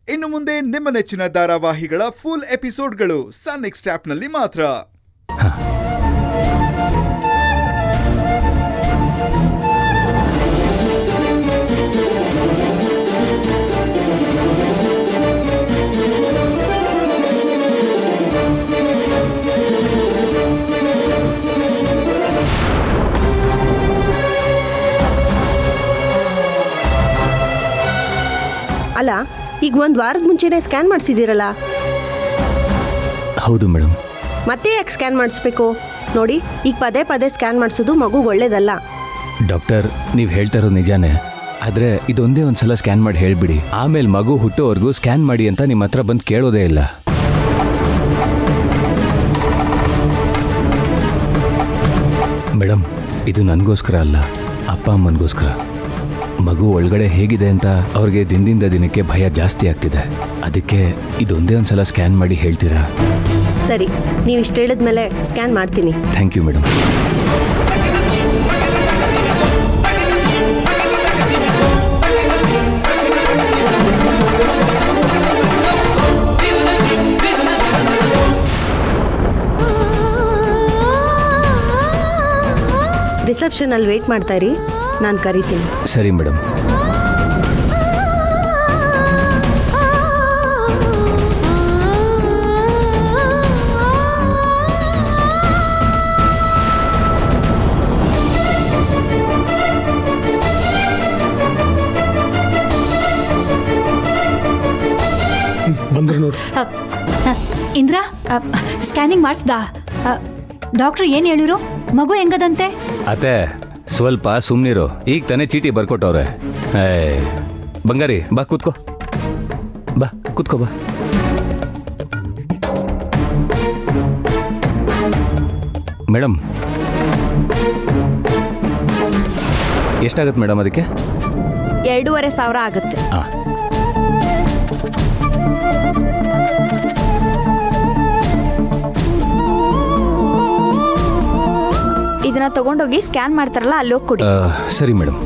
ಇನ್ನು ಮುಂದೆ ನಿಮ್ಮ ನೆಚ್ಚಿನ ಧಾರಾವಾಹಿಗಳ ಫುಲ್ ಎಪಿಸೋಡ್ಗಳು ಸನ್ ನೆಕ್ಸ್ಟ್ ಆಪ್ನಲ್ಲಿ ಮಾತ್ರ. ಅಲ್ಲ, ಈಗ ಒಂದು ವಾರದ ಮುಂಚೆನೇ ಸ್ಕ್ಯಾನ್ ಮಾಡಿಸಿದ್ದೀರಲ್ಲ? ಹೌದು ಮೇಡಮ್. ಮತ್ತೆ ಯಾಕೆ ಸ್ಕ್ಯಾನ್ ಮಾಡಿಸ್ಬೇಕು? ನೋಡಿ, ಈಗ ಪದೇ ಪದೇ ಸ್ಕ್ಯಾನ್ ಮಾಡಿಸೋದು ಮಗುಗೆ ಒಳ್ಳೇದಲ್ಲ. ಡಾಕ್ಟರ್, ನೀವು ಹೇಳ್ತಾ ಇರೋದು ನಿಜಾನೇ, ಆದರೆ ಇದೊಂದೇ ಒಂದು ಸಲ ಸ್ಕ್ಯಾನ್ ಮಾಡಿ ಹೇಳಿಬಿಡಿ. ಆಮೇಲೆ ಮಗು ಹುಟ್ಟೋವರೆಗೂ ಸ್ಕ್ಯಾನ್ ಮಾಡಿ ಅಂತ ನಿಮ್ಮ ಹತ್ರ ಬಂದು ಕೇಳೋದೇ ಇಲ್ಲ. ಮೇಡಮ್, ಇದು ನನಗೋಸ್ಕರ ಅಲ್ಲ, ಅಪ್ಪ ಅಮ್ಮನಿಗೋಸ್ಕರ. ಮಗು ಒಳಗಡೆ ಹೇಗಿದೆ ಅಂತ ಅವ್ರಿಗೆ ದಿನದಿಂದ ದಿನಕ್ಕೆ ಭಯ ಜಾಸ್ತಿ ಆಗ್ತಿದೆ. ಅದಕ್ಕೆ ಇದೊಂದೇ ಒಂದು ಸಲ ಸ್ಕ್ಯಾನ್ ಮಾಡಿ ಹೇಳ್ತೀರಾ? ಸರಿ, ನೀವು ಇಷ್ಟು ಹೇಳಿದ್ಮೇಲೆ ಸ್ಕ್ಯಾನ್ ಮಾಡ್ತೀನಿ. Thank you madam. ರಿಸೆಪ್ಷನಲ್ಲಿ ವೇಟ್ ಮಾಡ್ತಾ ಇರಿ, ನಾನು ಕರಿತೀನಿ. ಸರಿ ಮೇಡಮ್. ಬಂದ್ರು ನೋಡಿ. ಇಂದ್ರ, ಸ್ಕ್ಯಾನಿಂಗ್ ಮಾಡಿಸ್ದಾ? ಡಾಕ್ಟ್ರು ಏನು ಹೇಳಿರು? ಮಗು ಹೆಂಗದಂತೆ? ಅತ್ತೆ, ಸ್ವಲ್ಪ ಸುಮ್ಮನಿರು. ಈಗ ತಾನೇ ಚೀಟಿ ಬರ್ಕೊಟ್ಟವ್ರೆ. ಬಂಗಾರಿ, ಬಾ ಕೂತ್ಕೋ. ಬಾ ಕೂತ್ಕೋ, ಬಾ. ಮೇಡಮ್, ಎಷ್ಟಾಗತ್ತೆ ಮೇಡಮ್ ಅದಕ್ಕೆ? 2,500 ಆಗುತ್ತೆ. ಹಾಂ. ಇದನ್ನ ತಗೊಂಡೋಗಿ ಸ್ಕ್ಯಾನ್ ಮಾಡ್ತಾರಲ್ಲ, ಅಲ್ಲಿ ಹೋಗಿ ಕೊಡಿ. ಸರಿ ಮೇಡಮ್.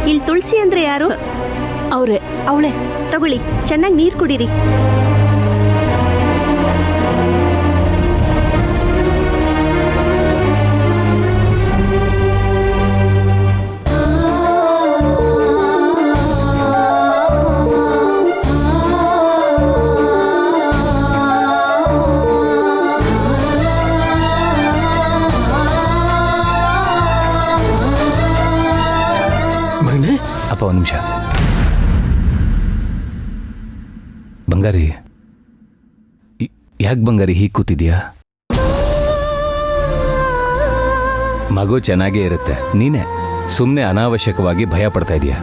ಇಲ್ಲಿ ತುಳಸಿ ಅಂದ್ರೆ ಯಾರು? ಅವಳೆ. ತಗೊಳ್ಳಿ, ಚೆನ್ನಾಗಿ ನೀರು ಕುಡೀರಿ. ಅಪ್ಪ, ಒಂದು ನಿಮಿಷ. ಬಂಗಾರಿ, ಯಾಕೆ ಬಂಗಾರಿ ಹೀಗೆ ಕೂತಿದ್ಯಾ? ಮಗು ಚೆನ್ನಾಗೇ ಇರುತ್ತೆ, ನೀನೇ ಸುಮ್ಮನೆ ಅನಾವಶ್ಯಕವಾಗಿ ಭಯ ಪಡ್ತಾ ಇದೀಯ.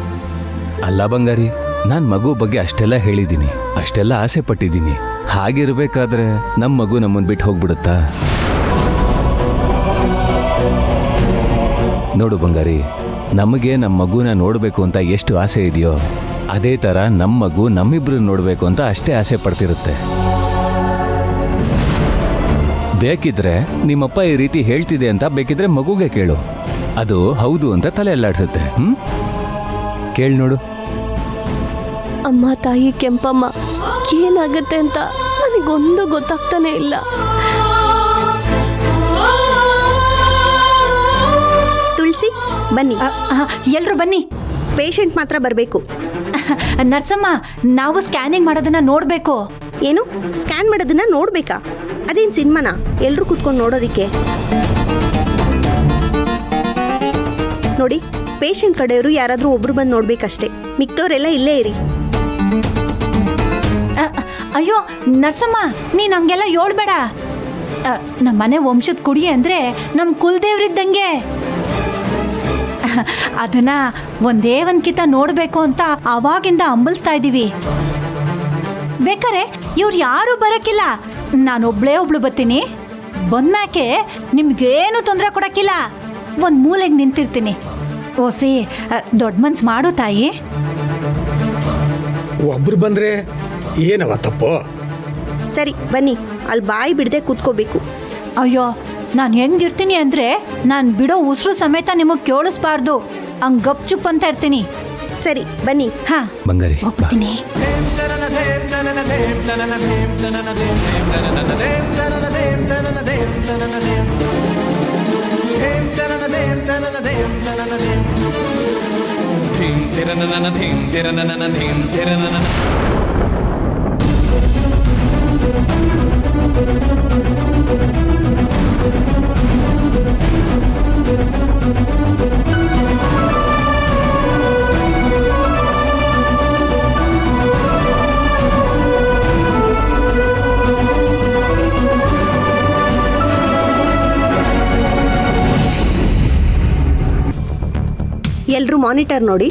ಅಲ್ಲ ಬಂಗಾರಿ, ನಾನು ಮಗು ಬಗ್ಗೆ ಅಷ್ಟೆಲ್ಲ ಹೇಳಿದ್ದೀನಿ, ಅಷ್ಟೆಲ್ಲ ಆಸೆ ಪಟ್ಟಿದ್ದೀನಿ. ಹಾಗಿರ್ಬೇಕಾದ್ರೆ ನಮ್ಮ ಮಗು ನಮ್ಮನ್ನು ಬಿಟ್ಟು ಹೋಗ್ಬಿಡುತ್ತಾ? ನೋಡು ಬಂಗಾರಿ, ನಮಗೆ ನಮ್ಮ ಮಗುನ ನೋಡಬೇಕು ಅಂತ ಎಷ್ಟು ಆಸೆ ಇದೆಯೋ, ಅದೇ ಥರ ನಮ್ಮ ಮಗು ನಮ್ಮಿಬ್ರು ನೋಡಬೇಕು ಅಂತ ಅಷ್ಟೇ ಆಸೆ ಪಡ್ತಿರುತ್ತೆ. ಬೇಕಿದ್ರೆ ನಿಮ್ಮಪ್ಪ ಈ ರೀತಿ ಹೇಳ್ತಿದೆ ಅಂತ ಬೇಕಿದ್ರೆ ಮಗುಗೆ ಕೇಳು, ಅದು ಹೌದು ಅಂತ ತಲೆ ಅಲ್ಲಾಡ್ಸುತ್ತೆ. ಕೇಳಿ ನೋಡು. ಅಮ್ಮ, ತಾಯಿ ಕೆಂಪಮ್ಮ, ಏನಾಗುತ್ತೆ ಅಂತ ನನಗೊಂದು ಗೊತ್ತಾಗ್ತಾನೆ ಇಲ್ಲ. ತುಳಸಿ, ಬನ್ನಿ. ಎಲ್ರು ಬನ್ನಿ. ಪೇಷಂಟ್ ಮಾತ್ರ ಬರಬೇಕು. ನರ್ಸಮ್ಮ, ನಾವು ಸ್ಕ್ಯಾನಿಂಗ್ ಮಾಡೋದನ್ನ ನೋಡಬೇಕು. ಏನು ಸ್ಕ್ಯಾನ್ ಮಾಡೋದನ್ನ ನೋಡ್ಬೇಕಾ? ಅದೇನು ಸಿನಿಮಾನ ಎಲ್ಲರೂ ಕೂತ್ಕೊಂಡು ನೋಡೋದಿಕ್ಕೆ? ನೋಡಿ, ಪೇಷಂಟ್ ಕಡೆಯವರು ಯಾರಾದರೂ ಒಬ್ರು ಬಂದು ನೋಡ್ಬೇಕಷ್ಟೇ, ಮಿಕ್ತವ್ರೆಲ್ಲ ಇಲ್ಲೇ ಇರಿ. ಅಯ್ಯೋ ನರ್ಸಮ್ಮ, ನೀನು ಹಂಗೆಲ್ಲ ಹೇಳ್ಬೇಡ. ನಮ್ಮ ಮನೆ ವಂಶದ ಕುಡಿ ಅಂದರೆ ನಮ್ಮ ಕುಲದೇವ್ರಿದ್ದಂಗೆ. ಅದನ್ನ ಒಂದೇ ಒಂದ್ಕಿತ ನೋಡಬೇಕು ಅಂತ ಅವಾಗಿಂದ ಹಂಬಲಿಸ್ತಾ ಇದ್ದೀವಿ. ಬೇಕಾರೆ ಇವ್ರು ಯಾರೂ ಬರೋಕ್ಕಿಲ್ಲ, ನಾನೊಬ್ಳೇ ಒಬ್ಳು ಬರ್ತೀನಿ. ಬಂದ್ಮ್ಯಾಕೆ ನಿಮ್ಗೇನು ತೊಂದರೆ ಕೊಡೋಕ್ಕಿಲ್ಲ, ಒಂದು ಮೂಲೆಗೆ ನಿಂತಿರ್ತೀನಿ. ಓಸಿ ದೊಡ್ಡ ಮನ್ಸು ಮಾಡು ತಾಯಿ. ಒಬ್ರು ಬಂದ್ರೆ ಏನವ ತಪ್ಪು? ಸರಿ ಬನ್ನಿ, ಅಲ್ಲಿ ಬಾಯಿ ಬಿಡದೆ ಕೂತ್ಕೋಬೇಕು. ಅಯ್ಯೋ ನಾನು ಹೆಂಗಿರ್ತೀನಿ ಅಂದ್ರೆ ನಾನು ಬಿಡೋ ಉಸಿರು ಸಮೇತ ನಿಮಗೆ ಕೇಳಿಸ್ಬಾರ್ದು ಹಂಗ್ ಗಪ್ ಚುಪ್ ಅಂತ ಇರ್ತೀನಿ. ಸರಿ ಬನ್ನಿ. ಹಾ ಬಂಗಾರಿ ಬಾ. ಹೋಗ್ತೀನಿ. ಎಲ್ರೂ ಮಾನಿಟರ್ ನೋಡಿ.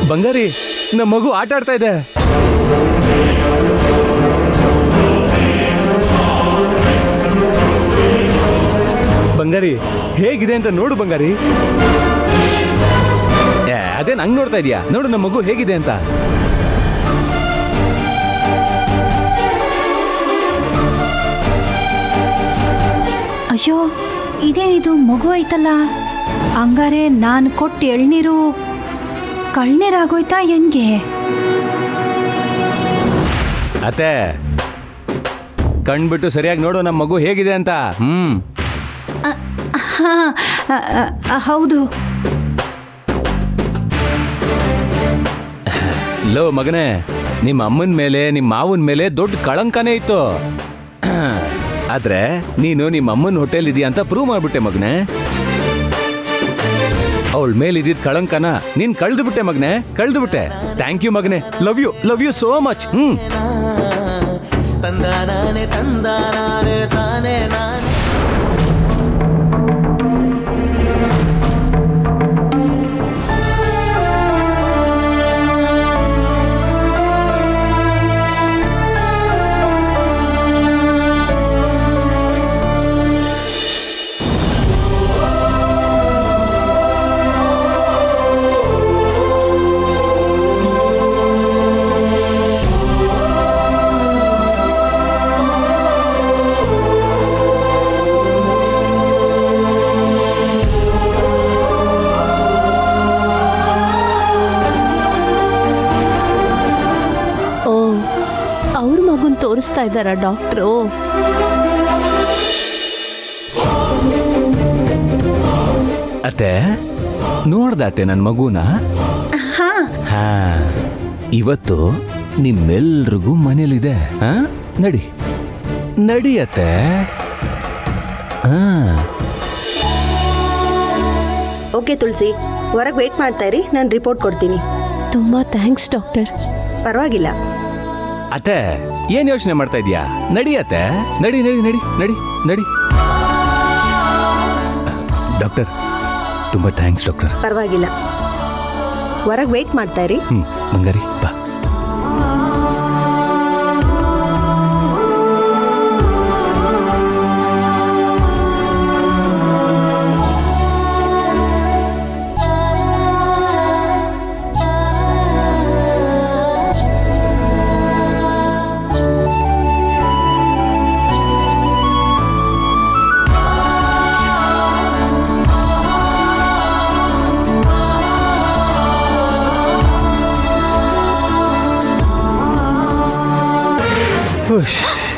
ಬಂಗಾರಿ ನಮ್ಮ ಮಗು ಆಟ ಆಡ್ತಾ ಇದೆ. ಬಂಗಾರಿ ಹೇಗಿದೆ ಅಂತ ನೋಡು ಬಂಗಾರಿ. ಅದೇ ನಂಗೆ ನೋಡ್ತಾ ಇದೀಯಾ? ನೋಡು ನಮ್ಮ ಮಗು ಹೇಗಿದೆ ಅಂತ. ಅಯ್ಯೋ ಇದೇನಿದು ಮಗು ಐತಲ್ಲ, ಹಂಗಾರೆ ನಾನು ಕೊಟ್ಟು ಎಳ್ನೀರು ಕಳ್ನೀರಾಗೋಯ್ತಾ ಹೆಂಗೆ? ಅತ್ತೆ ಕಣ್ಬಿಟ್ಟು ಸರಿಯಾಗಿ ನೋಡು ನಮ್ಮ ಮಗು ಹೇಗಿದೆ ಅಂತ. ಹಾ ಹೌದು. ಲೋ ಮಗನೇ, ನಿಮ್ಮ ಅಮ್ಮನ ಮೇಲೆ ನಿಮ್ಮ ಮಾವನ ಮೇಲೆ ದೊಡ್ಡ ಕಳಂಕನೇ ಇತ್ತು. ಆದ್ರೆ ನೀನು ನಿಮ್ಮ ಅಮ್ಮನ ಹೋಟೆಲ್ ಇದೆಯಾ ಅಂತ ಪ್ರೂವ್ ಮಾಡ್ಬಿಟ್ಟೆ ಮಗನೇ. ಅವಳ ಮೇಲೆ ಇದ್ದಿದ್ದ ಕಳಂಕನ ನೀನ್ ಕಳ್ದು ಬಿಟ್ಟೆ ಮಗನೆ, ಕಳ್ದು ಬಿಟ್ಟೆ. ಥ್ಯಾಂಕ್ ಯು ಮಗನೆ, ಲವ್ ಯು ಸೋ ಮಚ್. ಅವ್ರ ಮಗುನ್ ತೋರಿಸ್ತಾ ಇದ್ದಾರ ಡಾಕ್ಟ್ರು? ಅತ್ತೆ ನೋಡ್ದಾತೆ ನನ್ನ ಮಗುನ? ಹಾ ಇವತ್ತು ನಿಮ್ಮೆಲ್ರಿಗೂ ಮನೇಲಿದೆ. ನಡಿ ನಡಿಯತ್ತೆ. ಓಕೆ ತುಳಸಿ, ಹೊರಗೆ ವೇಟ್ ಮಾಡ್ತಾ ಇರಿ, ನಾನು ರಿಪೋರ್ಟ್ ಕೊಡ್ತೀನಿ. ತುಂಬಾ ಥ್ಯಾಂಕ್ಸ್ ಡಾಕ್ಟರ್. ಪರವಾಗಿಲ್ಲ. ಅತ್ತೆ ಏನ್ ಯೋಚನೆ ಮಾಡ್ತಾ ಇದೀಯಾ? ನಡಿಯತ್ತೆ, ನಡಿ ನಡಿ ನಡಿ ನಡಿ ನಡಿ. ಡಾಕ್ಟರ್ ತುಂಬಾ ಥ್ಯಾಂಕ್ಸ್ ಡಾಕ್ಟರ್. ಪರವಾಗಿಲ್ಲ, ಹೊರಗೆ ವೇಟ್ ಮಾಡ್ತಾ ಇರಿ. ಬಂಗಾರಿ ಬಾ.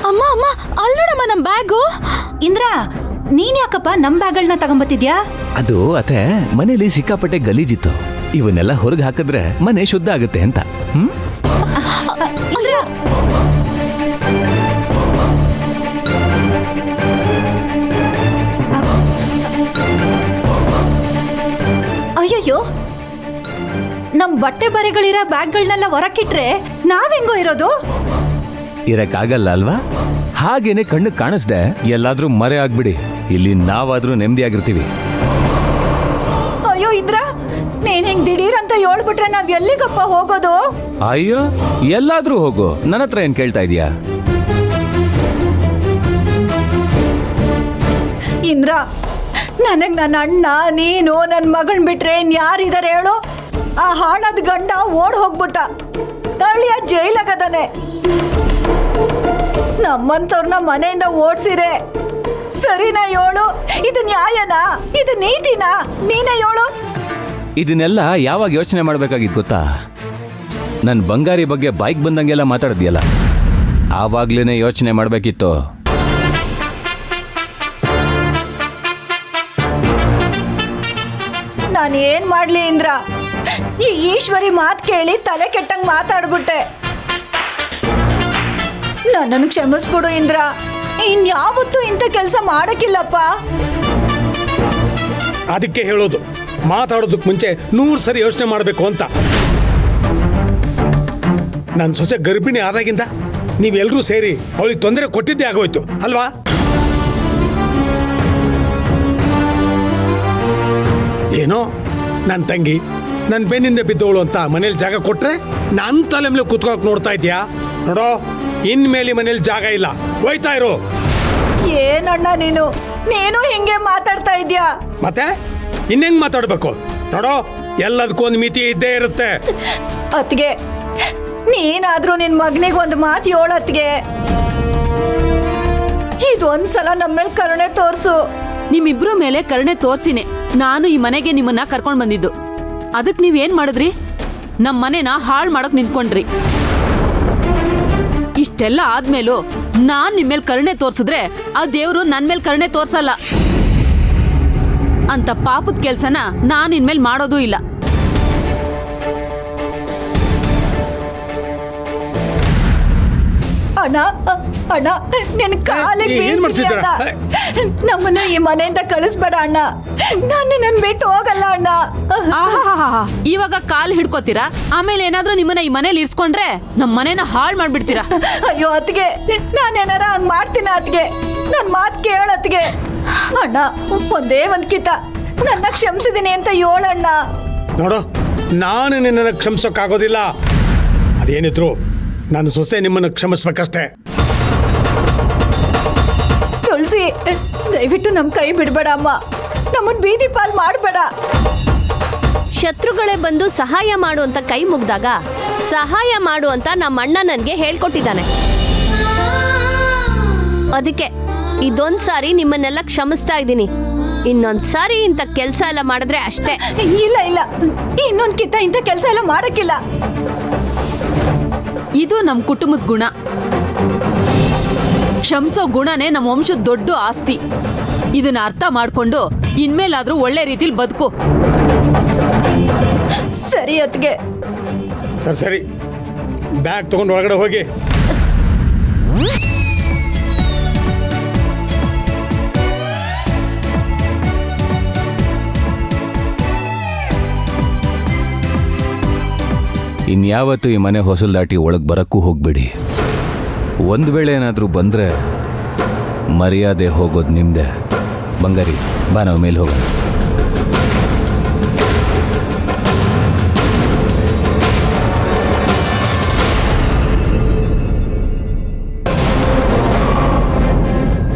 ಅಮ್ಮ ಅಮ್ಮ ಅಲ್ಲಿ ನೋಡಮ್ಮ ನಮ್ ಬ್ಯಾಗು. ಇಂದ್ರ ನೀನ್ ಯಾಕಪ್ಪ ನಮ್ ಬ್ಯಾಗ್ಗಳನ್ನ ತಗೊಂಬತ್ತಿದ್ಯಾ? ಅದು ಅತ್ತೆ ಮನೇಲಿ ಸಿಕ್ಕಾಪಟ್ಟೆ ಗಲೀಜಿತ್ತು, ಇವನ್ನೆಲ್ಲ ಹೊರಗೆ ಹಾಕಿದ್ರೆ ಮನೆ ಶುದ್ಧ ಆಗುತ್ತೆ ಅಂತ. ಅಯ್ಯಯ್ಯೋ, ನಮ್ ಬಟ್ಟೆ ಬರೆಗಳಿರೋ ಬ್ಯಾಗ್ಗಳನ್ನೆಲ್ಲ ಹೊರಕ್ಕಿಟ್ರೆ ನಾವೆಂಗೋ ಇರೋದು? ಇರಕ್ಕಾಗಲ್ಲ ಅಲ್ವಾ? ಹಾಗೇನೆ ಕಣ್ಣು ಕಾಣಿಸ್ದೆ ಎಲ್ಲಾದ್ರೂ ಮರೆ ಆಗ್ಬಿಡಿ. ಇಲ್ಲಿ ನಾವಾದ್ರೂ ನೆಮ್ಮದಿಯಾಗಿರ್ತೀವಿ. ಅಯ್ಯೋ ಇದ್ರ ನೀನ್ ಹಿಂಗ್ ದಿಢೀರ್ ಅಂತ ಹೇಳ್ಬಿಟ್ರೆ ನಾವ್ ಎಲ್ಲಿಗಪ್ಪ ಹೋಗೋದು? ಅಯ್ಯೋ ಎಲ್ಲಾದ್ರೂ ಹೋಗು, ನನ್ನ ಹತ್ರ ಏನ್ ಕೇಳ್ತಾ ಇದೀಯಾ? ಇಂದ್ರ, ನನಗ್ ನನ್ನ ಅಣ್ಣ, ನೀನು, ನನ್ನ ಮಗಳ್ ಬಿಟ್ರೆ ಇನ್ಯಾರಿದಾರೆ ಹೇಳು? ಆ ಹಾಳಾದ ಗಂಡ ಓಡ್ ಹೋಗ್ಬಿಟ್ಟ, ಅಳಿಯ ಜೈಲಾಗದಾನೆ. ನಮ್ಮಂತವ್ರನ್ನ ಮನೆಯಿಂದ ಓಡ್ಸಿರೆ ಸರಿನಾ ಹೇಳು? ಇದು ನ್ಯಾಯನಾ? ಇದು ನೀತಿನಾ? ನೀನೇ ಹೇಳು. ಇದನ್ನೆಲ್ಲ ಯಾವಾಗ ಯೋಚನೆ ಮಾಡ್ಬೇಕಾಗಿತ್ತು ಗೊತ್ತಾ? ನನ್ನ ಬಂಗಾರಿ ಬಗ್ಗೆ ಬೈಕ್ ಬಂದಂಗೆಲ್ಲ ಮಾತಾಡಿದ್ಯಲ್ಲ, ಆವಾಗ್ಲೇನೆ ಯೋಚನೆ ಮಾಡ್ಬೇಕಿತ್ತು. ನಾನು ಏನ್ ಮಾಡ್ಲಿ ಇಂದ್ರ? ಈ ಈಶ್ವರಿ ಮಾತು ಕೇಳಿ ತಲೆ ಕೆಟ್ಟಂಗ್ ಮಾತಾಡ್ಬಿಟ್ಟೆ. ನನ್ನನ್ನು ಕ್ಷಮಿಸ್ಬಿಡು ಇಂದ್ರ, ಇನ್ಯಾವತ್ತೂ ಇಂಥ ಕೆಲಸ ಮಾಡಕ್ಕಿಲ್ಲಪ್ಪ. ಅದಕ್ಕೆ ಹೇಳೋದು, ಮಾತಾಡೋದಕ್ಕೆ ಮುಂಚೆ 100 ಸರಿ ಯೋಚನೆ ಮಾಡಬೇಕು ಅಂತ. ನನ್ನ ಸೊಸೆ ಗರ್ಭಿಣಿ ಆದಾಗಿಂದ ನೀವೆಲ್ಲರೂ ಸೇರಿ ಅವಳಿಗೆ ತೊಂದರೆ ಕೊಟ್ಟಿದ್ದೇ ಆಗೋಯ್ತು ಅಲ್ವಾ? ಏನೋ ನನ್ನ ತಂಗಿ ನನ್ನ ಬೆನ್ನಿಂದ ಬಿದ್ದವಳು ಅಂತ ಮನೇಲಿ ಜಾಗ ಕೊಟ್ರೆ ನನ್ನ ತಲೆ ಮೇಲೆ ಕೂತ್ಕೊಳಕ್ ನೋಡ್ತಾ ಇದೀಯಾ? ನೋಡೋ, ಇನ್ಮೇಲೆ ಮನೇಲಿ ಜಾಗ ಇಲ್ಲ, ಹೋಯ್ತಾ ಇರು. ಏನಣ್ಣ ನೀನು ಹಿಂಗೆ ಮಾತಾಡ್ತಾ ಇದ್ಯಾ? ಮತ್ತೆ ಇನ್ನೆಂಗ್ ಮಾತಾಡ್ಬೇಕು? ನೋಡೋ, ಎಲ್ಲದಕ್ಕೂ ಒಂದು ಮಿತಿ ಇದ್ದೇ ಇರುತ್ತೆ. ಅತ್ಗೆ, ನೀನಾದ್ರೂ ನಿನ್ ಮಗನಿಗೆ ಒಂದು ಮಾತು ಹೇಳತ್ಗೆ. ಇದೊಂದ್ಸಲ ನಮ್ಮೇಲೆ ಕರುಣೆ ತೋರ್ಸು. ನಿಮ್ಮಿಬ್ರು ಮೇಲೆ ಕರುಣೆ ತೋರ್ಸಿನೇ ನಾನು ಈ ಮನೆಗೆ ನಿಮ್ಮನ್ನ ಕರ್ಕೊಂಡ್ ಬಂದಿದ್ದು. ಅದಕ್ಕೆ ನೀವೇನ್ ಮಾಡಿದ್ರಿ? ನಮ್ಮ ಮನೆನ ಹಾಳು ಮಾಡಕ್ ನಿಂತ್ಕೊಂಡ್ರಿ. ಇಷ್ಟೆಲ್ಲ ಆದ್ಮೇಲೂ ನಾನ್ ನಿಮ್ಮೇಲ್ ಕರುಣೆ ತೋರ್ಸಿದ್ರೆ ಆ ದೇವ್ರು ನನ್ ಮೇಲೆ ಕರುಣೆ ತೋರ್ಸಲ್ಲ. ಅಂತ ಪಾಪದ ಕೆಲ್ಸನ ನಾನ್ ಇನ್ಮೇಲ್ ಮಾಡೋದೂ ಇಲ್ಲ. ಅಣ್ಣ ಅಣ್ಣ, ನಿನ್ ಕಾಲಿಗೆ ಏನ್ ಮಾಡ್ತಿದ್ದೀರಾ? ನಮ್ಮನ್ನ ಈ ಮನೆಯಿಂದ ಕಳಿಸ್ಬೇಡ ಅಣ್ಣ. ನಾನು ನಿನ್ನ ಬಿಟ್ಟು ಹೋಗಲ್ಲ ಅಣ್ಣ. ಆಹಾಹಾಹಾ, ಇವಾಗ ಕಾಲ್ ಹಿಡ್ಕೋತೀರಾ, ಆಮೇಲೆ ಏನಾದ್ರೂ ನಿಮ್ಮನ್ನ ಈ ಮನೇಲಿ ಇರ್ಸ್ಕೊಂಡ್ರೆ ನಮ್ ಮನೇನ ಹಾಳು ಮಾಡ್ಬಿಡ್ತೀರಾ. ಅಯ್ಯೋ ಅತ್ಗೆ, ನಾನೇನಾರ ಹಂಗ್ ಮಾಡ್ತೀನ ಅತ್ಗೆ? ನನ್ ಮಾತ್ ಕೇಳತ್ಗೆ. ಅಣ್ಣ, ಒಂದೇ ಒಂದ್ ಕಿತ ನನ್ನ ಕ್ಷಮಿಸಿದೀನಿ ಅಂತ ಹೇಳಣ್ಣ. ನೋಡು, ನಾನು ನಿನ್ನನ್ನು ಕ್ಷಮಿಸೋಕ್ಕಾಗೋದಿಲ್ಲ. ಅದೇನಿದ್ರು ನನ್ನ ಸೊಸೆ ನಿಮ್ಮನ್ನು ಕ್ಷಮಿಸ್ಬೇಕಷ್ಟೇ. ತುಳಸಿ, ದಯವಿಟ್ಟು ನಮ್ ಕೈ ಬಿಡ್ಬೇಡ ಅಮ್ಮ. ನಮ್ಮನ್ ಬೀದಿ ಪಾಲ್ ಮಾಡ್ಬೇಡ. ಶತ್ರುಗಳೇ ಬಂದು ಸಹಾಯ ಮಾಡು ಅಂತ ಕೈ ಮುಗ್ದಾಗ ಸಹಾಯ ಮಾಡು ಅಂತ ನಮ್ಮ ಅಣ್ಣ ನನಗೆ ಹೇಳ್ಕೊಟ್ಟಿದ್ದಾನೆ. ಅದಕ್ಕೆ ಇದೊಂದ್ಸಾರಿ ನಿಮ್ಮನ್ನೆಲ್ಲ ಕ್ಷಮಿಸ್ತಾ ಇದ್ದೀನಿ. ಇನ್ನೊಂದ್ಸಾರಿ ಇಂಥ ಕೆಲಸ ಎಲ್ಲ ಮಾಡಿದ್ರೆ ಅಷ್ಟೇ. ಇಲ್ಲ ಇಲ್ಲ, ಇನ್ನೊಂದ್ ಕಿತ್ತ ಇಂಥ ಕೆಲಸ ಎಲ್ಲ ಮಾಡಕ್ಕಿಲ್ಲ. ಇದು ನಮ್ ಕುಟುಂಬದ ಗುಣ. ಕ್ಷಮಿಸೋ ಗುಣನೇ ನಮ್ಮ ವಂಶದ ದೊಡ್ಡ ಆಸ್ತಿ. ಇದನ್ನ ಅರ್ಥ ಮಾಡ್ಕೊಂಡು ಇನ್ಮೇಲಾದ್ರೂ ಒಳ್ಳೆ ರೀತಿಲಿ ಬದುಕು. ಸರಿ ಅತ್ಗೆ. ಸರಿ, ಬ್ಯಾಗ್ ತಗೊಂಡು ಒಳಗಡೆ ಹೋಗಿ. ಇನ್ಯಾವತ್ತೂ ಈ ಮನೆ ಹೊಸಲು ದಾಟಿ ಒಳಗೆ ಬರಕ್ಕೂ ಹೋಗ್ಬೇಡಿ. ಒಂದು ವೇಳೆ ಏನಾದರೂ ಬಂದರೆ ಮರ್ಯಾದೆ ಹೋಗೋದು ನಿಮ್ದೆ. ಬಂಗಾರಿ, ಬಾ ನಾವು ಮೇಲೆ ಹೋಗೋಣ.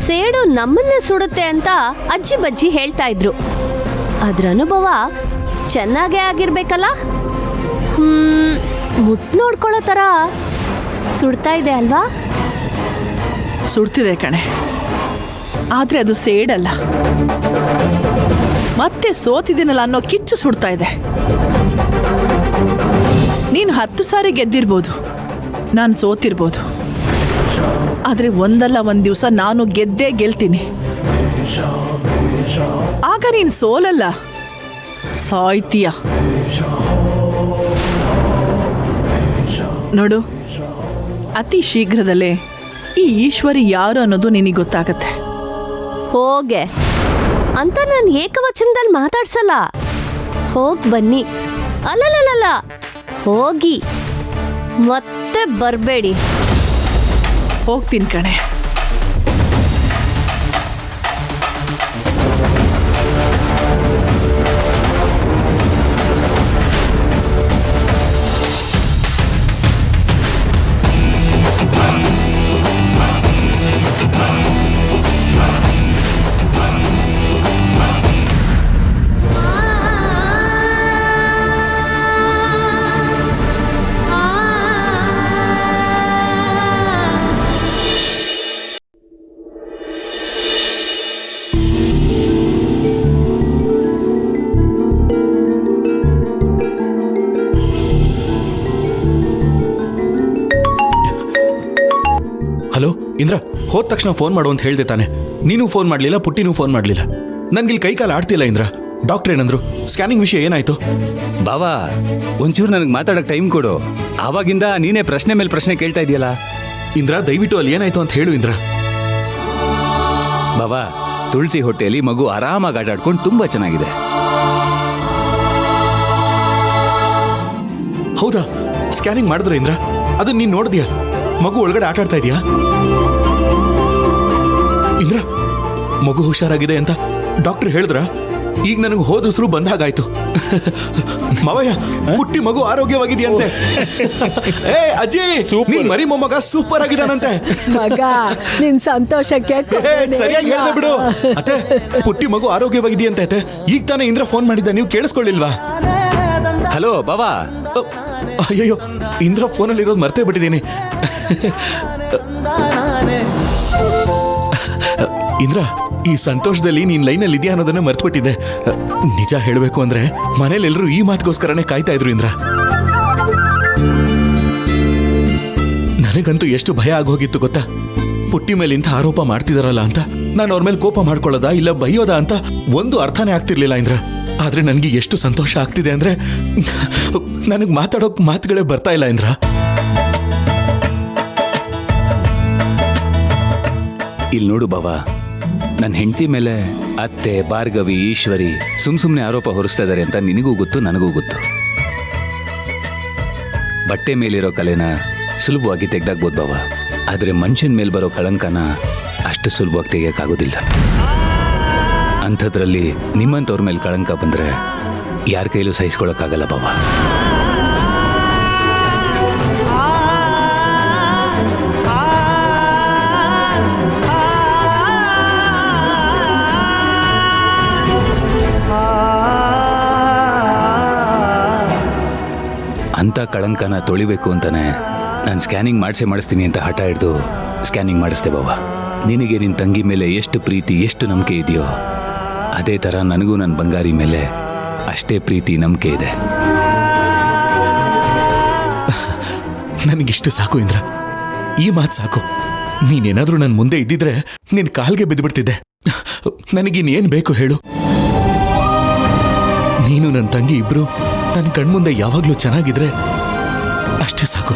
ಸೇಡು ನಮ್ಮನ್ನೇ ಸುಡುತ್ತೆ ಅಂತ ಅಜ್ಜಿ ಬಜ್ಜಿ ಹೇಳ್ತಾ ಇದ್ರು. ಅದ್ರ ಅನುಭವ ಚೆನ್ನಾಗೇ ಆಗಿರ್ಬೇಕಲ್ಲ. ಮುಟ್ ನೋಡ್ಕೊಳ್ಳೋ ಥರ ಸುಡ್ತಾ ಇದೆ ಅಲ್ವಾ? ಸುಡ್ತಿದೆ ಕಣೆ, ಆದರೆ ಅದು ಸೇಡಲ್ಲ. ಮತ್ತೆ ಸೋತಿದ್ದೀನಲ್ಲ ಅನ್ನೋ ಕಿಚ್ಚು ಸುಡ್ತಾ ಇದೆ. ನೀನು 10 ಸಾರಿ ಗೆದ್ದಿರ್ಬೋದು, ನಾನು ಸೋತಿರ್ಬೋದು, ಆದರೆ ಒಂದಲ್ಲ ಒಂದು ದಿವಸ ನಾನು ಗೆದ್ದೇ ಗೆಲ್ತೀನಿ. ಆಗ ನೀನು ಸೋಲಲ್ಲ, ಸಾಯ್ತೀಯ. ನೋಡು, ಅತಿ ಶೀಘ್ರದಲ್ಲೇ ಈ ಈಶ್ವರಿ ಯಾರು ಅನ್ನೋದು ನಿನಗೆ ಗೊತ್ತಾಗತ್ತೆ. ಹೋಗೆ ಅಂತ ನಾನು ಏಕವಚನದಲ್ಲಿ ಮಾತಾಡ್ಸಲ್ಲ. ಹೋಗ್ ಬನ್ನಿ, ಅಲ್ಲಲ್ಲ, ಹೋಗಿ ಮತ್ತೆ ಬರಬೇಡಿ. ಹೋಗ್ತೀನಿ ಕಣೆ. ಹೋದ ತಕ್ಷಣ ಫೋನ್ ಮಾಡು ಅಂತ ಹೇಳ್ದೆ ತಾನೆ. ನೀನು ಫೋನ್ ಮಾಡಲಿಲ್ಲ, ಪುಟ್ಟಿನೂ ಫೋನ್ ಮಾಡಲಿಲ್ಲ. ನನ್ಗಿಲ್ಲಿ ಕೈಕಾಲು ಆಡ್ತಿಲ್ಲ ಇಂದ್ರ. ಡಾಕ್ಟರ್ ಏನಂದ್ರು? ಸ್ಕ್ಯಾನಿಂಗ್ ವಿಷಯ ಏನಾಯ್ತು? ಬಾವಾ, ಒಂಚೂರು ನನಗೆ ಮಾತಾಡೋಕೆ ಟೈಮ್ ಕೊಡು. ಆವಾಗಿಂದ ನೀನೇ ಪ್ರಶ್ನೆ ಮೇಲೆ ಪ್ರಶ್ನೆ ಕೇಳ್ತಾ ಇದೆಯಲ್ಲ. ಇಂದ್ರ, ದಯವಿಟ್ಟು ಅಲ್ಲಿ ಏನಾಯ್ತು ಅಂತ ಹೇಳು ಇಂದ್ರ. ಬಾವಾ, ತುಳಸಿ ಹೊಟ್ಟೆಯಲ್ಲಿ ಮಗು ಆರಾಮಾಗಿ ಆಟಾಡ್ಕೊಂಡು ತುಂಬಾ ಚೆನ್ನಾಗಿದೆ. ಹೌದಾ? ಸ್ಕ್ಯಾನಿಂಗ್ ಮಾಡಿದ್ರೆ ಇಂದ್ರ? ಅದನ್ನ ನೀನು ನೋಡಿದ್ಯಾ? ಮಗು ಒಳಗಡೆ ಆಟ ಆಡ್ತಾ ಇದೆಯಾ? ಇಂದ್ರ, ಮಗು ಹುಷಾರಾಗಿದೆ ಅಂತ ಡಾಕ್ಟರ್ ಹೇಳಿದ್ರ? ಈಗ ನನಗೆ ಹೋದಸ್ರು ಬಂದಾಗಾಯ್ತು. ಮಾವಯ್ಯ, ಪುಟ್ಟಿ ಮಗು ಆರೋಗ್ಯವಾಗಿದೆಯಂತೆ. ಏ ಅಜ್ಜಿ, ನಿನ್ ಮರಿ ಮೊಮ್ಮಗ ಸೂಪರ್ ಆಗಿದಾನಂತೆ. ಮಗ, ನಿನ್ ಸಂತೋಷಕ್ಕೆ ಸರಿಯಾಗಿ ಹೇಳ್ದೆ ಬಿಡು. ಅತ್ತೆ, ಪುಟ್ಟಿ ಮಗು ಆರೋಗ್ಯವಾಗಿದೆಯಂತೆ. ಅತ್ತೆ, ಈಗ ತಾನೇ ಇಂದ್ರ ಫೋನ್ ಮಾಡಿದ್ದ, ನೀವು ಕೇಳಿಸ್ಕೊಳ್ಳಿಲ್ವಾ? ಹಲೋ ಬಾವಾ. ಅಯ್ಯಯ್ಯೋ, ಇಂದ್ರ ಫೋನಲ್ಲಿ ಇರೋದು ಮರ್ತೇ ಬಿಟ್ಟಿದ್ದೀನಿ. ಇಂದ್ರ, ಈ ಸಂತೋಷದಲ್ಲಿ ನೀನ್ ಲೈನಲ್ಲಿ ಇದೆಯಾ ಅನ್ನೋದನ್ನ ಮರ್ತ್ಬಿಟ್ಟಿದ್ದೆ. ನಿಜ ಹೇಳಬೇಕು ಅಂದ್ರೆ ಮನೇಲೆಲ್ಲರೂ ಈ ಮಾತುಗೋಸ್ಕರನೇ ಕಾಯ್ತಾ ಇದ್ರು ಇಂದ್ರ. ನನಗಂತೂ ಎಷ್ಟು ಭಯ ಆಗೋಗಿತ್ತು ಗೊತ್ತಾ? ಪುಟ್ಟಿ ಮೇಲೆ ಇಂಥ ಆರೋಪ ಮಾಡ್ತಿದಾರಲ್ಲ ಅಂತ. ನಾನು ಅವ್ರ ಮೇಲೆ ಕೋಪ ಮಾಡ್ಕೊಳ್ಳೋದಾ ಇಲ್ಲ ಬೈಯೋದಾ ಅಂತ ಒಂದು ಅರ್ಥನೇ ಆಗ್ತಿರ್ಲಿಲ್ಲ ಇಂದ್ರ. ಆದ್ರೆ ನನಗೆ ಎಷ್ಟು ಸಂತೋಷ ಆಗ್ತಿದೆ ಅಂದ್ರೆ ನನಗೆ ಮಾತಾಡೋಕ್ ಮಾತುಗಳೇ ಬರ್ತಾ ಇಲ್ಲ ಇಂದ್ರ. ಇಲ್ಲಿ ನೋಡು ಬಾವಾ, ನನ್ನ ಹೆಂಡತಿ ಮೇಲೆ ಅತ್ತೆ, ಭಾರ್ಗವಿ, ಈಶ್ವರಿ ಸುಮ್ನೆ ಆರೋಪ ಹೊರಿಸ್ತಾ ಇದ್ದಾರೆ ಅಂತ ನಿನಗೂ ಗೊತ್ತು, ನನಗೂ ಗೊತ್ತು. ಬಟ್ಟೆ ಮೇಲಿರೋ ಕಲೆನ ಸುಲಭವಾಗಿ ತೆಗ್ದಾಕ್ಬೋದು ಬಾವಾ, ಆದ್ರೆ ಮನುಷ್ಯನ ಮೇಲೆ ಬರೋ ಕಳಂಕನ ಅಷ್ಟು ಸುಲಭವಾಗಿ ತೆಗಿಯಕ್ಕಾಗೋದಿಲ್ಲ. ಅಂಥದ್ರಲ್ಲಿ ನಿಮ್ಮಂಥವ್ರ ಮೇಲೆ ಕಳಂಕ ಬಂದ್ರೆ ಯಾರ ಕೈಲೂ ಸಹಿಸ್ಕೊಳಕ್ಕಾಗಲ್ಲ ಬಾವಾ. ಅಂಥ ಕಳಂಕನ ತೊಳಿಬೇಕು ಅಂತಾನೆ ನಾನು ಸ್ಕ್ಯಾನಿಂಗ್ ಮಾಡಿಸ್ತೀನಿ ಅಂತ ಹಠ ಹಿಡಿದು ಸ್ಕ್ಯಾನಿಂಗ್ ಮಾಡಿಸ್ದೆ ಬಾವಾ. ನಿನಗೆ ನಿನ್ನ ತಂಗಿ ಮೇಲೆ ಎಷ್ಟು ಪ್ರೀತಿ, ಎಷ್ಟು ನಂಬಿಕೆ ಇದೆಯೋ ಅದೇ ಥರ ನನಗೂ ನನ್ನ ಬಂಗಾರಿ ಮೇಲೆ ಅಷ್ಟೇ ಪ್ರೀತಿ, ನಂಬಿಕೆ ಇದೆ. ನನಗಿಷ್ಟು ಸಾಕು ಇಂದ್ರ, ಈ ಮಾತು ಸಾಕು. ನೀನೇನಾದ್ರೂ ನನ್ನ ಮುಂದೆ ಇದ್ದಿದ್ರೆ ನಿನ್ನ ಕಾಲ್ಗೆ ಬಿದ್ದುಬಿಡ್ತಿದ್ದೆ. ನನಗಿನ್ನೇನು ಬೇಕು ಹೇಳು? ನೀನು ನನ್ನ ತಂಗಿ ಇಬ್ರು ನನ್ನ ಕಣ್ಮುಂದೆ ಯಾವಾಗಲೂ ಚೆನ್ನಾಗಿದ್ರೆ ಅಷ್ಟೇ ಸಾಕು.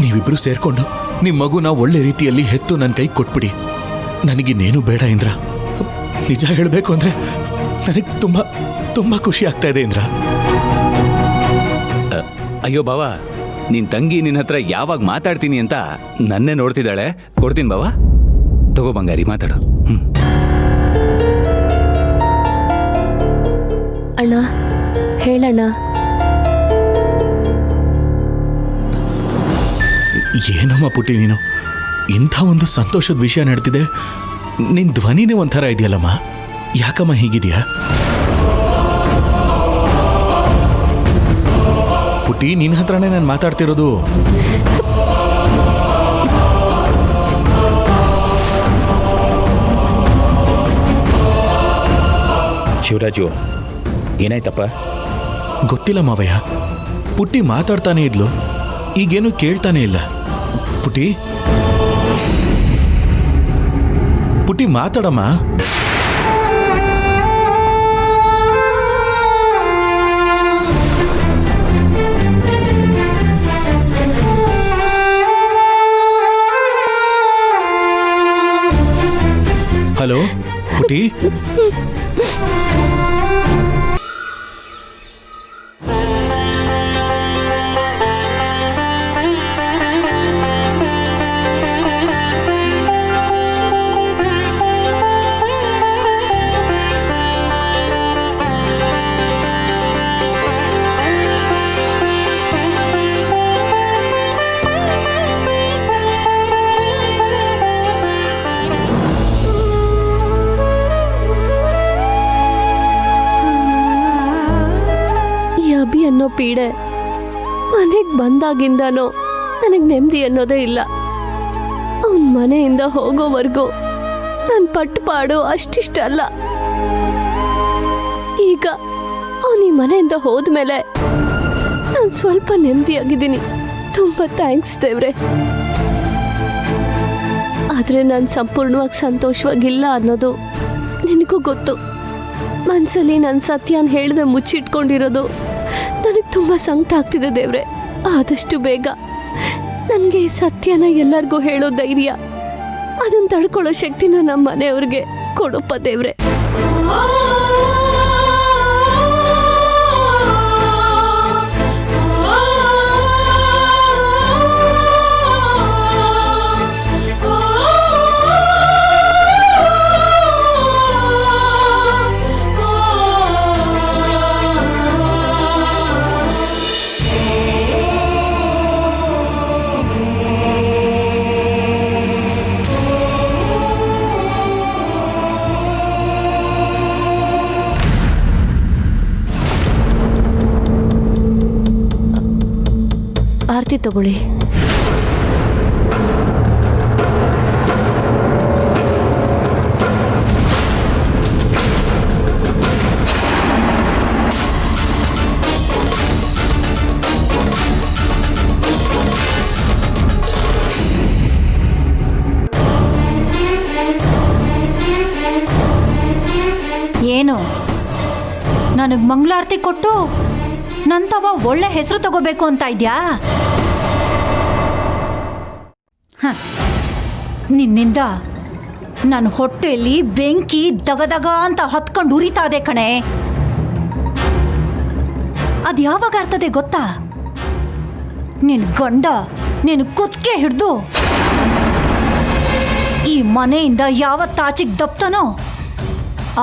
ನೀವಿಬ್ರು ಸೇರ್ಕೊಂಡು ನಿಮ್ಮ ಮಗುನ ಒಳ್ಳೆ ರೀತಿಯಲ್ಲಿ ಹೆತ್ತು ನನ್ನ ಕೈ ಕೊಟ್ಬಿಡಿ. ನನಗಿನ್ನೇನು ಬೇಡ ಇಂದ್ರ. ನಿಜ ಹೇಳಬೇಕು ಅಂದ್ರೆ ನನಗೆ ತುಂಬಾ ತುಂಬಾ ಖುಷಿ ಆಗ್ತಾ ಇದೆ ಇಂದ್ರ. ಅಯ್ಯೋ ಬಾವಾ, ನಿನ್ನ ತಂಗಿ ನಿನ್ನ ಹತ್ರ ಯಾವಾಗ ಮಾತಾಡ್ತೀನಿ ಅಂತ ನನ್ನೇ ನೋಡ್ತಿದ್ದಾಳೆ. ಕೊಡ್ತೀನಿ ಬಾವಾ, ತಗೋ ಬಂಗಾರಿ, ಮಾತಾಡು. ಅಣ್ಣ, ಹೇಳಣ್ಣ. ಏನಮ್ಮ ಪುಟ್ಟಿ, ನೀನು ಇಂಥ ಒಂದು ಸಂತೋಷದ ವಿಷಯ ನಡ್ತಿದೆ. ನಿನ್ ಧ್ವನಿನೇ ಒಂಥರ ಇದೆಯಲ್ಲಮ್ಮ. ಯಾಕಮ್ಮ ಹೀಗಿದೆಯಾ ಪುಟ್ಟಿ? ನಿನ್ನ ಹತ್ರನೇ ನಾನು ಮಾತಾಡ್ತಿರೋದು. ಶಿವರಾಜು, ಏನಾಯ್ತಪ್ಪ? ಗೊತ್ತಿಲ್ಲ ಮಾವಯ್ಯ. ಪುಟ್ಟಿ ಮಾತಾಡ್ತಾನೆ ಇದ್ಲು, ಈಗೇನು ಕೇಳ್ತಾನೆ ಇಲ್ಲ. ಪುಟ್ಟಿ, ಪುಟ್ಟಿ ಮಾತಾಡಮ್ಮ. ಹಲೋ ಪುಟ್ಟಿ. ಅಭಿ ಅನ್ನೋ ಪೀಡೆ ಮನೆಗೆ ಬಂದಾಗಿಂದನೋ ನನಗೆ ನೆಮ್ಮದಿ ಅನ್ನೋದೇ ಇಲ್ಲ. ಅವನ ಮನೆಯಿಂದ ಹೋಗೋವರೆಗೂ ನನ್ನ ಪಟ್ಟುಪಾಡು ಅಷ್ಟಿಷ್ಟ ಅಲ್ಲ. ಈಗ ಅವನ ಈ ಮನೆಯಿಂದ ಹೋದ್ಮೇಲೆ ನಾನು ಸ್ವಲ್ಪ ನೆಮ್ಮದಿಯಾಗಿದ್ದೀನಿ. ತುಂಬ ಥ್ಯಾಂಕ್ಸ್ ದೇವ್ರೆ. ಆದರೆ ನಾನು ಸಂಪೂರ್ಣವಾಗಿ ಸಂತೋಷವಾಗಿಲ್ಲ ಅನ್ನೋದು ನಿನಗೂ ಗೊತ್ತು. ಮನಸ್ಸಲ್ಲಿ ನನ್ನ ಸತ್ಯನ ಹೇಳ್ದೆ ಮುಚ್ಚಿಟ್ಕೊಂಡಿರೋದು ನನಗೆ ತುಂಬ ಸಂಕಟ ಆಗ್ತಿದೆ ದೇವ್ರೆ. ಆದಷ್ಟು ಬೇಗ ನನಗೆ ಈ ಸತ್ಯನ ಎಲ್ಲರಿಗೂ ಹೇಳೋ ಧೈರ್ಯ, ಅದನ್ನು ತಡ್ಕೊಳ್ಳೋ ಶಕ್ತಿನ ನಮ್ಮ ಮನೆಯವ್ರಿಗೆ ಕೊಡಪ್ಪ ದೇವ್ರೆ. ಆರತಿ ತಗೊಳ್ಳಿ. ಏನು ನನಗೆ ಮಂಗಳಾರತಿ ಕೊಟ್ಟು ನಂತವ ಒಳ್ಳೆ ಹೆಸರು ತಗೋಬೇಕು ಅಂತ ಇದ್ಯಾ? ನಿನ್ನಿಂದ ನನ್ನ ಹೊಟ್ಟೆಯಲ್ಲಿ ಬೆಂಕಿ ದಗದಗ ಅಂತ ಹತ್ಕೊಂಡು ಉರಿತಾ ಇದೆ ಕಣೆ. ಅದು ಯಾವಾಗ ಆಗ್ತದೆ ಗೊತ್ತಾ? ನಿನ್ ಗಂಡ ನೀನು ಕುತ್ತಿಗೆ ಹಿಡ್ದು ಈ ಮನೆಯಿಂದ ಯಾವತ್ತಾಚಿಗೆ ದಪ್ತನೋ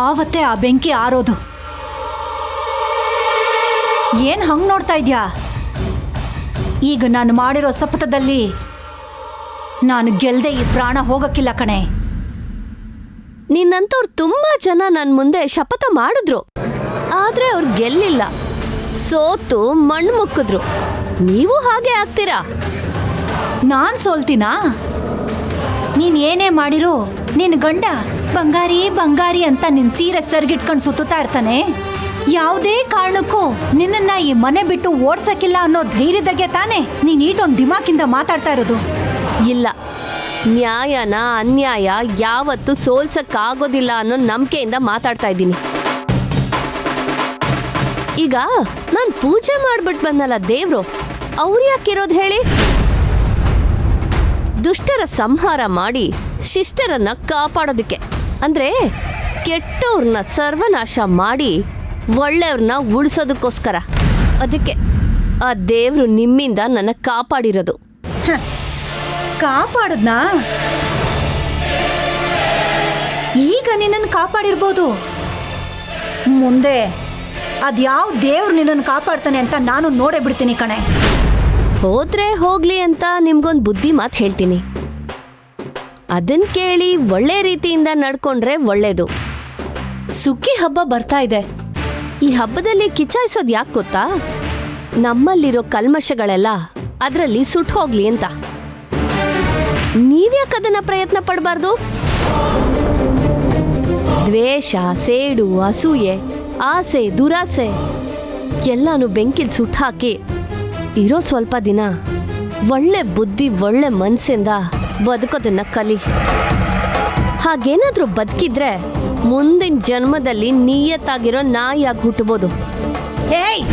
ಆವತ್ತೇ ಆ ಬೆಂಕಿ ಆರೋದು. ಏನ್ ಹಂಗ್ ನೋಡ್ತಾ ಇದ್ಯಾ? ಈಗ ನಾನು ಮಾಡಿರೋ ಶಪಥದಲ್ಲಿ ನಾನು ಗೆಲ್ದೆ ಈ ಪ್ರಾಣ ಹೋಗಕ್ಕಿಲ್ಲ ಕಣೆ. ನಿನ್ನಂತವ್ರು ತುಂಬಾ ಜನ ನನ್ನ ಮುಂದೆ ಶಪಥ ಮಾಡಿದ್ರು, ಆದ್ರೆ ಅವ್ರು ಗೆಲ್ಲಿಲ್ಲ, ಸೋತು ಮಣ್ಣು ಮುಕ್ಕಿದ್ರು. ನೀವು ಹಾಗೆ ಆಗ್ತೀರಾ? ನಾನ್ ಸೋಲ್ತೀನಾ? ನೀನ್ ಏನೇ ಮಾಡಿರು ನಿನ್ ಗಂಡ ಬಂಗಾರಿ ಬಂಗಾರಿ ಅಂತ ನಿನ್ ಸೀರೆ ಸೆರ್ಗಿಟ್ಕೊಂಡು ಸುತ್ತಾ ಇರ್ತಾನೆ. ಯಾವುದೇ ಕಾರಣಕ್ಕೂ ನಿನ್ನನ್ನ ಈ ಮನೆ ಬಿಟ್ಟು ಓಡ್ಸಕ್ಕಿಲ್ಲ ಅನ್ನೋ ಧೈರ್ಯದಾಗೆ ತಾನೆ ನೀನ್ ಈಟೊಂದು ದಿಮಾಕಿಂದ ಮಾತಾಡ್ತಾ ಇರೋದು. ಇಲ್ಲ, ನ್ಯಾಯನ ಅನ್ಯಾಯ ಯಾವತ್ತೂ ಸೋಲ್ಸಕ್ಕಾಗೋದಿಲ್ಲ ಅನ್ನೋ ನಂಬಿಕೆಯಿಂದ ಮಾತಾಡ್ತಾ ಇದ್ದೀನಿ. ಈಗ ನಾನು ಪೂಜೆ ಮಾಡ್ಬಿಟ್ಟು ಬಂದಲ್ಲ ದೇವ್ರು, ಅವ್ರು ಯಾಕಿರೋದು ಹೇಳಿ? ದುಷ್ಟರ ಸಂಹಾರ ಮಾಡಿ ಶಿಷ್ಟರನ್ನ ಕಾಪಾಡೋದಕ್ಕೆ, ಅಂದ್ರೆ ಕೆಟ್ಟವ್ರನ್ನ ಸರ್ವನಾಶ ಮಾಡಿ ಒಳ್ಳೆಯವ್ರನ್ನ ಉಳಿಸೋದಕ್ಕೋಸ್ಕರ. ಅದಕ್ಕೆ ಆ ದೇವ್ರು ನಿಮ್ಮಿಂದ ನನ್ನ ಕಾಪಾಡಿರೋದು. ಕಾಪಾಡದ್ನಾ? ಈಗ ನಿನ್ನನ್ನು ಕಾಪಾಡಿರ್ಬೋದು, ಮುಂದೆ ಅದ್ಯಾವ ದೇವ್ರು ನಿನ್ನನ್ನು ಕಾಪಾಡ್ತಾನೆ ಅಂತ ನಾನು ನೋಡೇ ಬಿಡ್ತೀನಿ ಕಣೆ. ಹೋದ್ರೆ ಹೋಗ್ಲಿ ಅಂತ ನಿಮ್ಗೊಂದು ಬುದ್ಧಿ ಮಾತು ಹೇಳ್ತೀನಿ. ಅದನ್ನ ಕೇಳಿ ಒಳ್ಳೆ ರೀತಿಯಿಂದ ನಡ್ಕೊಂಡ್ರೆ ಒಳ್ಳೇದು. ಸುಗ್ಗಿ ಹಬ್ಬ ಬರ್ತಾ ಇದೆ. ಈ ಹಬ್ಬದಲ್ಲಿ ಕಿಚಾಯಿಸೋದು ಯಾಕೆ ಗೊತ್ತಾ? ನಮ್ಮಲ್ಲಿರೋ ಕಲ್ಮಶಗಳೆಲ್ಲ ಅದರಲ್ಲಿ ಸುಟ್ಟು ಹೋಗ್ಲಿ ಅಂತ. ನೀವ್ಯಾಕೆ ಅದನ್ನ ಪ್ರಯತ್ನ ಪಡಬಾರ್ದು? ದ್ವೇಷ, ಸೇಡು, ಅಸೂಯೆ, ಆಸೆ, ದುರಾಸೆ ಎಲ್ಲಾನು ಬೆಂಕಿಲ್ ಸುಟ್ಟು ಹಾಕಿ ಇರೋ ಸ್ವಲ್ಪ ದಿನ ಒಳ್ಳೆ ಬುದ್ಧಿ, ಒಳ್ಳೆ ಮನಸ್ಸಿಂದ ಬದುಕೋದನ್ನ ಕಲಿ. ಹಾಗೇನಾದ್ರೂ ಬದುಕಿದ್ರೆ ಮುಂದಿನ ಜನ್ಮದಲ್ಲಿ ನಿಯತ್ತಾಗಿರೋ ನಾಯಿಯಾಗಿ ಹುಟ್ಟಬಹುದು. ಏಯ್,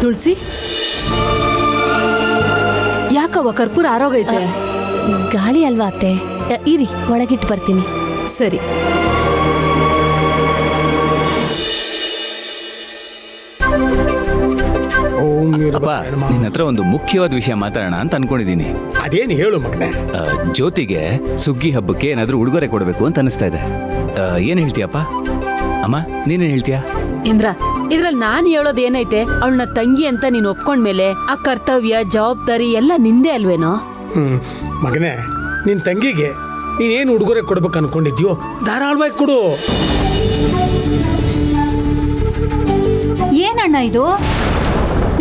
ತುಳಸಿ, ಯಾಕವ್ವ ಕರ್ಪೂರ ಆರೋಗೈತೆ? ಗಾಳಿ ಅಲ್ವಾ ಅತ್ತೆ? ಇರಿ, ಒಳಗಿಟ್ಟು ಬರ್ತೀನಿ. ಸರಿ. ಅಪ್ಪ, ನಿನ್ನ ಹತ್ರ ಒಂದು ಮುಖ್ಯವಾದ ವಿಷಯ ಮಾತಾಡೋಣ ಅಂತ ಅನ್ಕೊಂಡಿದ್ದೀನಿ. ಅದೇನು ಹೇಳು ಮಗನೇ? ಜ್ಯೋತಿಗೆ ಸುಗ್ಗಿ ಹಬ್ಬಕ್ಕೆ ಏನಾದ್ರೂ ಉಡುಗೊರೆ ಕೊಡಬೇಕು ಅಂತ ಅನಿಸ್ತಾ ಇದೆ. ಏನ್ ಹೇಳ್ತೀಯಪ್ಪ? ಅಮ್ಮ, ನೀನೇನ್ ಹೇಳ್ತೀಯಾ? ಇಂದ್ರ, ಇದ್ರಲ್ಲಿ ನಾನು ಹೇಳೋದು ಏನೈತೆ? ಅವಳನ್ನ ತಂಗಿ ಅಂತ ನೀನು ಒಪ್ಕೊಂಡ್ಮೇಲೆ ಆ ಕರ್ತವ್ಯ, ಜವಾಬ್ದಾರಿ ಎಲ್ಲ ನಿಂದೆ ಅಲ್ವೇನೋ? ಮಗನೇ, ನಿನ್ ತಂಗಿಗೆ ನೀನೇನು ಉಡುಗೊರೆ ಕೊಡ್ಬೇಕು ಅನ್ಕೊಂಡಿದ್ಯೋ ಧಾರಾಳವಾಗಿ ಕೊಡು. ಏನಣ್ಣ ಇದು?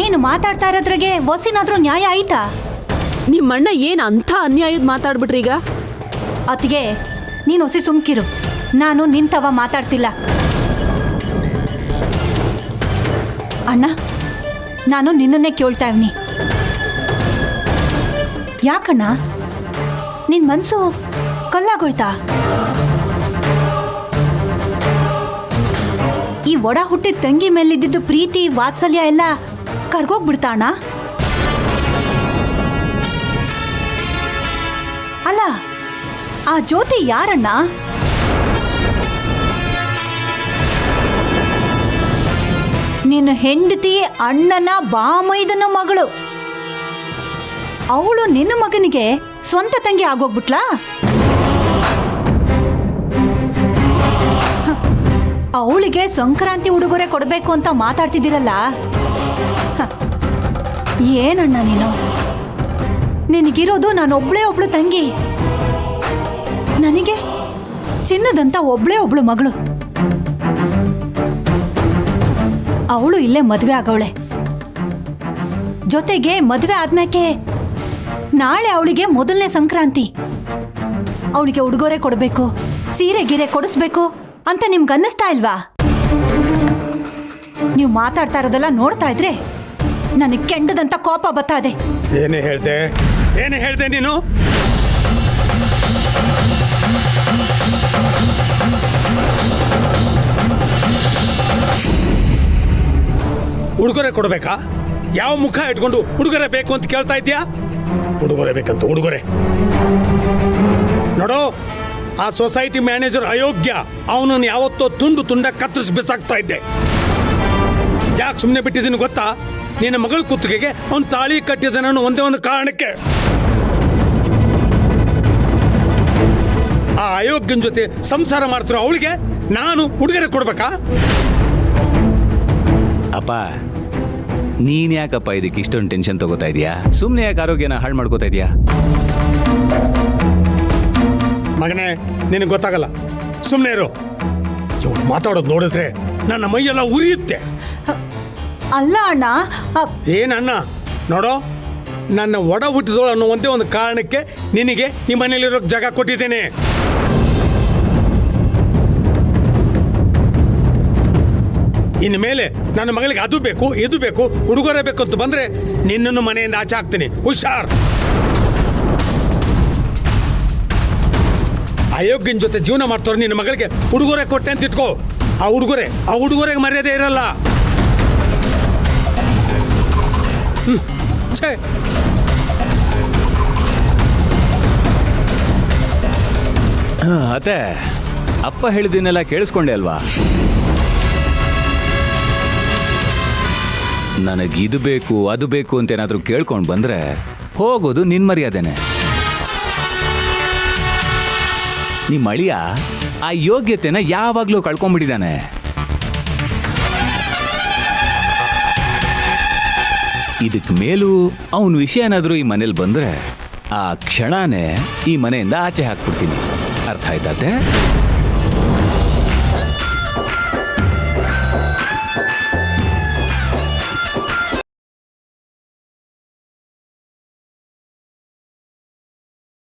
ನೀನು ಮಾತಾಡ್ತಾ ಇರೋದ್ರಾಗೆ ವಸಿನಾದ್ರೂ ನ್ಯಾಯ ಆಯ್ತಾ? ನಿಮ್ಮಣ್ಣ ಏನ್ ಅಂಥ ಅನ್ಯಾಯದ ಮಾತಾಡ್ಬಿಟ್ರಿ ಈಗ? ಅತಿಗೆ ನೀನು ಹೊಸಿ ಸುಮ್ಕಿರು. ನಾನು ನಿಂತವ ಮಾತಾಡ್ತಿಲ್ಲ. ಅಣ್ಣ, ನಾನು ನಿನ್ನನ್ನೇ ಕೇಳ್ತಾ ಇವ್ನಿ. ಯಾಕಣ್ಣ, ನಿನ್ ಮನ್ಸು ಕಲ್ಲಾಗೋಯ್ತಾ? ಈ ಒಡ ಹುಟ್ಟಿದ ತಂಗಿ ಮೇಲಿದ್ದಿದ್ದು ಪ್ರೀತಿ ವಾತ್ಸಲ್ಯ ಎಲ್ಲ ಕರ್ಗೋಗ್ಬಿಡ್ತಾ ಅಣ್ಣ? ಅಲ್ಲ, ಆ ಜ್ಯೋತಿ ಯಾರಣ್ಣ? ನಿನ್ನ ಹೆಂಡತಿ ಅಣ್ಣನ ಬಾಮೈದನ ಮಗಳು. ಅವಳು ನಿನ್ನ ಮಗನಿಗೆ ಸ್ವಂತ ತಂಗಿ ಆಗೋಗ್ಬಿಟ್ಲಾ? ಅವಳಿಗೆ ಸಂಕ್ರಾಂತಿ ಉಡುಗೊರೆ ಕೊಡಬೇಕು ಅಂತ ಮಾತಾಡ್ತಿದ್ದೀರಲ್ಲ, ಏನಣ್ಣ ನೀನು? ನಿನಗಿರೋದು ನಾನೊಬ್ಳೇ ಒಬ್ಳು ತಂಗಿ, ನನಗೆ ಚಿನ್ನದಂತ ಒಬ್ಳೇ ಒಬ್ಳು ಮಗಳು. ಅವಳು ಇಲ್ಲೇ ಮದುವೆ ಆಗವಳೆ. ಜೊತೆಗೆ ಮದುವೆ ಆದ್ಮೇಕೆ ನಾಳೆ ಅವಳಿಗೆ ಮೊದಲನೇ ಸಂಕ್ರಾಂತಿ. ಅವಳಿಗೆ ಉಡುಗೊರೆ ಕೊಡಬೇಕು, ಸೀರೆ ಗೀರೆ ಕೊಡಿಸ್ಬೇಕು ಅಂತ ನಿಮ್ಗೆ ಅನ್ನಿಸ್ತಾ ಇಲ್ವಾ? ನೀವು ಮಾತಾಡ್ತಾ ಇರೋದೆಲ್ಲ ನೋಡ್ತಾ ಇದ್ರೆ ನನಗೆ ಕೆಂಡದಂತ ಕೋಪ ಬರ್ತಾ ಇದೆ. ಏನೇ ಹೇಳ್ದೆ ನೀನು? ಉಡುಗೊರೆ ಕೊಡಬೇಕಾ? ಯಾವ ಮುಖ ಇಟ್ಕೊಂಡು ಉಡುಗೊರೆ ಬೇಕು ಅಂತ ಕೇಳ್ತಾ ಇದ್ಯಾ? ಉಡುಗೊರೆ ಬೇಕಂತ ಉಡುಗೊರೆ ನೋಡು, ಆ ಸೊಸೈಟಿ ಮ್ಯಾನೇಜರ್ ಅಯೋಗ್ಯ. ಅವನನ್ನು ಯಾವತ್ತೋ ತುಂಡು ತುಂಡ ಕತ್ತರಿಸಿ ಬಿಸಾಕ್ತಾ ಇದ್ದೆ. ಯಾಕೆ ಸುಮ್ಮನೆ ಬಿಟ್ಟಿದ್ದೀನಿ ಗೊತ್ತಾ? ನಿನ್ನ ಮಗಳ ಕುತ್ತಿಗೆಗೆ ಅವನು ತಾಳಿ ಕಟ್ಟಿದ ನಾನು ಒಂದೇ ಒಂದು ಕಾರಣಕ್ಕೆ. ಆ ಅಯೋಗ್ಯನ ಜೊತೆ ಸಂಸಾರ ಮಾಡ್ತಿರೋ ಅವಳಿಗೆ ನಾನು ಉಡುಗೊರೆ ಕೊಡ್ಬೇಕಾ? ಅಪ್ಪ, ನೀನ್ ಯಾಕಪ್ಪ ಇದಕ್ಕೆ ಇಷ್ಟೊಂದು ಟೆನ್ಷನ್ ತಗೋತಾ ಇದೀಯಾ? ಸುಮ್ಮನೆ ಯಾಕೆ ಆರೋಗ್ಯನ ಹಾಳು ಮಾಡ್ಕೋತಾ ಇದೀಯಾ? ಮಗನೇ, ನಿನಗೆ ಗೊತ್ತಾಗಲ್ಲ, ಸುಮ್ಮನೆ ಇರು. ಇವಳು ಮಾತಾಡೋದು ನೋಡಿದ್ರೆ ನನ್ನ ಮೈಯೆಲ್ಲ ಉರಿಯುತ್ತೆ. ಅಲ್ಲ ಅಣ್ಣ. ಏನಣ್ಣ? ನೋಡೋ, ನನ್ನ ಒಡ ಹುಟ್ಟಿದೋಳು ಅನ್ನೋ ಒಂದೇ ಒಂದು ಕಾರಣಕ್ಕೆ ನಿನಗೆ ಈ ಮನೇಲಿರೋ ಜಾಗ ಕೊಟ್ಟಿದ್ದೇನೆ. ಇನ್ನು ಮೇಲೆ ನನ್ನ ಮಗಳಿಗೆ ಅದು ಬೇಕು ಇದು ಬೇಕು ಉಡುಗೊರೆ ಬೇಕು ಅಂತ ಬಂದ್ರೆ ನಿನ್ನನ್ನು ಮನೆಯಿಂದ ಆಚೆ ಹಾಕ್ತೀನಿ. ಹುಷಾರ್. ಅಯೋಗ್ಯನ ಜೊತೆ ಜೀವನ ಮಾಡ್ತಾರ ನಿನ್ನ ಮಗಳಿಗೆ ಉಡುಗೊರೆ ಕೊಟ್ಟೆ ಅಂತ ಇಟ್ಕೋ. ಆ ಉಡುಗೊರೆಗೆ ಮರ್ಯಾದೆ ಇರಲ್ಲ. ಛೇ, ಅತ್ತೆ, ಅಪ್ಪ ಹೇಳಿದ್ದನ್ನೆಲ್ಲ ಕೇಳಿಸ್ಕೊಂಡೆ ಅಲ್ವಾ? ನನಗೆ ಇದು ಬೇಕು ಅದು ಬೇಕು ಅಂತ ಏನಾದರೂ ಕೇಳ್ಕೊಂಡು ಬಂದ್ರೆ ಹೋಗೋದು ನಿನ್ ಮರ್ಯಾದೆನೆ. ನಿಮ್ಮ ಅಳಿಯ ಆ ಯೋಗ್ಯತೆನ ಯಾವಾಗ್ಲೂ ಕಳ್ಕೊಂಡ್ಬಿಟ್ಟಿದ್ದಾನೆ. ಇದಕ್ ಮೇಲೂ ಅವನ ವಿಷಯ ಏನಾದರೂ ಈ ಮನೇಲಿ ಬಂದ್ರೆ ಆ ಕ್ಷಣನೇ ಈ ಮನೆಯಿಂದ ಆಚೆ ಹಾಕ್ಬಿಡ್ತೀನಿ. ಅರ್ಥ ಆಯ್ತಾತೆ?